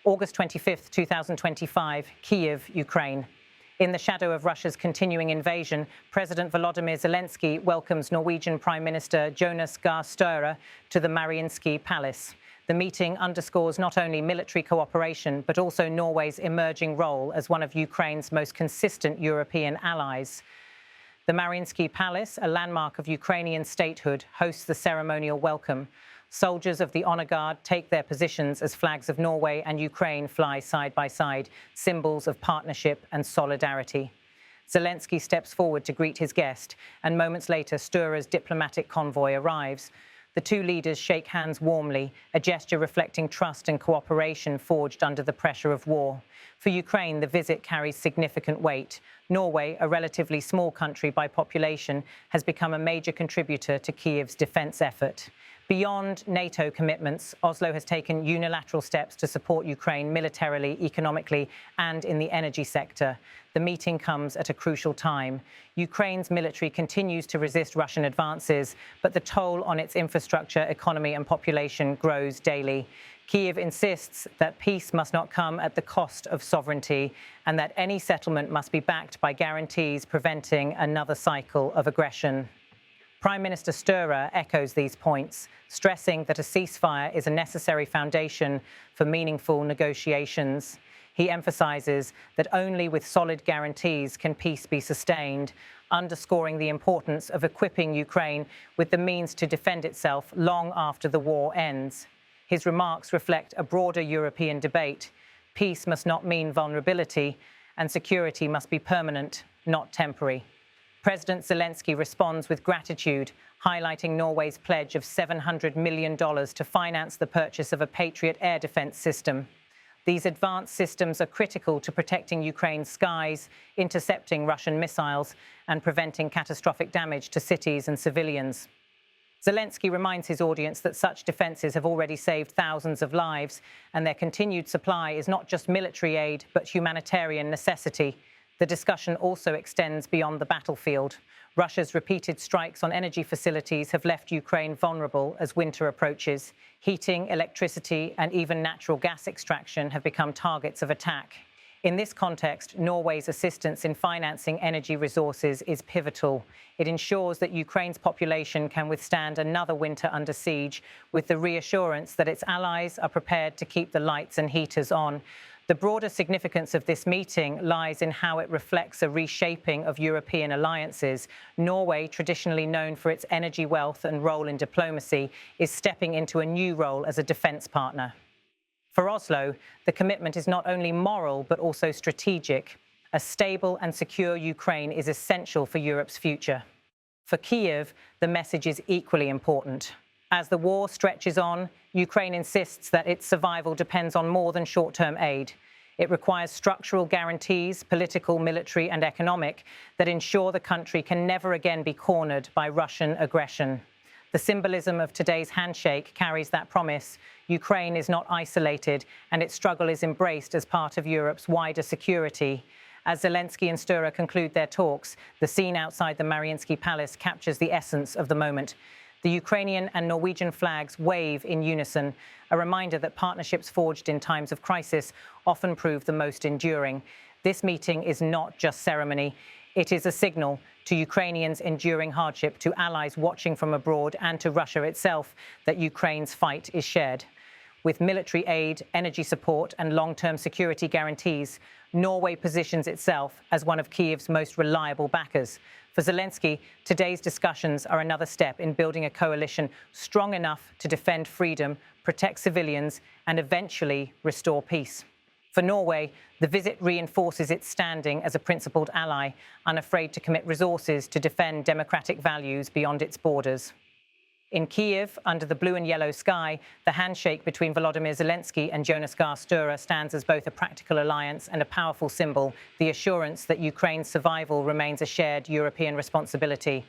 August 25, 2025, Kyiv, Ukraine. In the shadow of Russia's continuing invasion, President Volodymyr Zelensky welcomes Norwegian Prime Minister Jonas Støre to the Mariinskyi palace. The meeting underscores not only military cooperation, but also Norway's emerging role as one of Ukraine's most consistent European allies. The Mariinskyi Palace, a landmark of Ukrainian statehood, hosts the ceremonial welcome. Soldiers of the Honor Guard take their positions as flags of Norway and Ukraine fly side by side, symbols of partnership and solidarity. Zelensky steps forward to greet his guest, and moments later, Støre's diplomatic convoy arrives. The two leaders shake hands warmly, a gesture reflecting trust and cooperation forged under the pressure of war. For Ukraine, the visit carries significant weight. Norway, a relatively small country by population, has become a major contributor to Kyiv's defense effort. Beyond NATO commitments, Oslo has taken unilateral steps to support Ukraine militarily, economically, and in the energy sector. The meeting comes at a crucial time. Ukraine's military continues to resist Russian advances, but the toll on its infrastructure, economy, and population grows daily. Kyiv insists that peace must not come at the cost of sovereignty, and that any settlement must be backed by guarantees preventing another cycle of aggression. Prime Minister Støre echoes these points, stressing that a ceasefire is a necessary foundation for meaningful negotiations. He emphasizes that only with solid guarantees can peace be sustained, underscoring the importance of equipping Ukraine with the means to defend itself long after the war ends. His remarks reflect a broader European debate. Peace must not mean vulnerability, and security must be permanent, not temporary. President Zelensky responds with gratitude, highlighting Norway's pledge of $700 million to finance the purchase of a Patriot air defense system. These advanced systems are critical to protecting Ukraine's skies, intercepting Russian missiles, and preventing catastrophic damage to cities and civilians. Zelensky reminds his audience that such defenses have already saved thousands of lives, and their continued supply is not just military aid, but humanitarian necessity. The discussion also extends beyond the battlefield. Russia's repeated strikes on energy facilities have left Ukraine vulnerable as winter approaches. Heating, electricity, and even natural gas extraction have become targets of attack. In this context, Norway's assistance in financing energy resources is pivotal. It ensures that Ukraine's population can withstand another winter under siege, with the reassurance that its allies are prepared to keep the lights and heaters on. The broader significance of this meeting lies in how it reflects a reshaping of European alliances. Norway, traditionally known for its energy wealth and role in diplomacy, is stepping into a new role as a defense partner. For Oslo, the commitment is not only moral, but also strategic. A stable and secure Ukraine is essential for Europe's future. For Kyiv, the message is equally important. As the war stretches on, Ukraine insists that its survival depends on more than short-term aid. It requires structural guarantees, political, military, and economic, that ensure the country can never again be cornered by Russian aggression. The symbolism of today's handshake carries that promise. Ukraine is not isolated, and its struggle is embraced as part of Europe's wider security. As Zelensky and Støre conclude their talks, the scene outside the Mariinskyi Palace captures the essence of the moment. The Ukrainian and Norwegian flags wave in unison, a reminder that partnerships forged in times of crisis often prove the most enduring. This meeting is not just ceremony. It is a signal to Ukrainians enduring hardship, to allies watching from abroad, and to Russia itself that Ukraine's fight is shared. With military aid, energy support, and long-term security guarantees, Norway positions itself as one of Kyiv's most reliable backers. For Zelensky, today's discussions are another step in building a coalition strong enough to defend freedom, protect civilians, and eventually restore peace. For Norway, the visit reinforces its standing as a principled ally, unafraid to commit resources to defend democratic values beyond its borders. In Kyiv, under the blue and yellow sky, the handshake between Volodymyr Zelensky and Jonas Støre stands as both a practical alliance and a powerful symbol, the assurance that Ukraine's survival remains a shared European responsibility.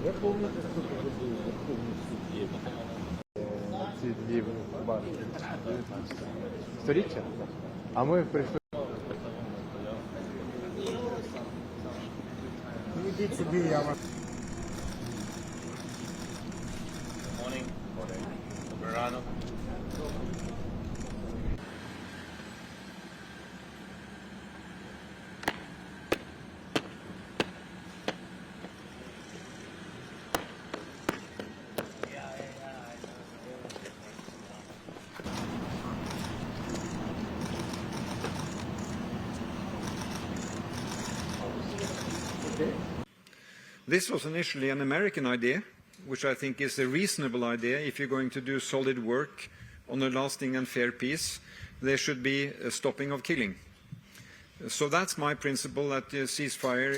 Я помню, как это было в Верховном суде. ці дні бачите, 19 сторіччя, а ми прийшли. Ну, йдіть собі, я вас. Morning. Morning. Доброго ранок. This was initially an American idea, which I think is a reasonable idea. If you're going to do solid work on a lasting and fair peace, there should be a stopping of killing. So that's my principle, that ceasefire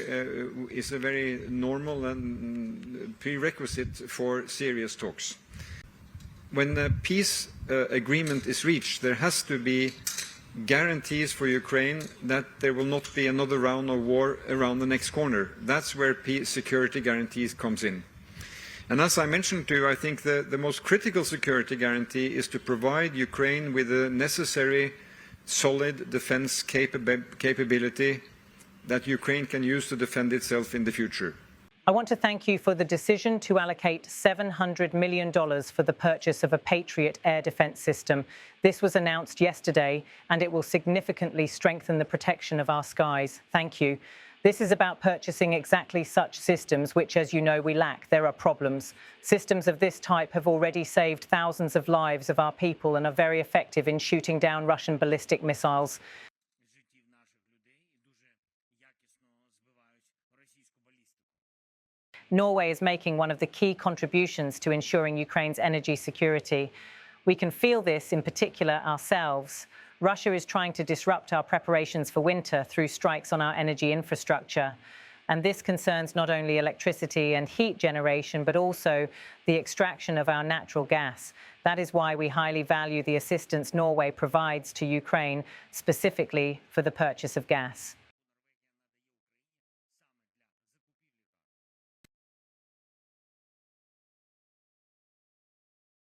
is a very normal and prerequisite for serious talks. When a peace agreement is reached, there has to be guarantees for Ukraine that there will not be another round of war around the next corner. That's where peace security guarantees comes in. And as I mentioned to you, I think the most critical security guarantee is to provide Ukraine with the necessary solid defense capability that Ukraine can use to defend itself in the future. I want to thank you for the decision to allocate $700 million for the purchase of a Patriot air defence system. This was announced yesterday, and it will significantly strengthen the protection of our skies. Thank you. This is about purchasing exactly such systems, which, as you know, we lack. There are problems. Systems of this type have already saved thousands of lives of our people and are very effective in shooting down Russian ballistic missiles. Norway is making one of the key contributions to ensuring Ukraine's energy security. We can feel this in particular ourselves. Russia is trying to disrupt our preparations for winter through strikes on our energy infrastructure. And this concerns not only electricity and heat generation, but also the extraction of our natural gas. That is why we highly value the assistance Norway provides to Ukraine, specifically for the purchase of gas.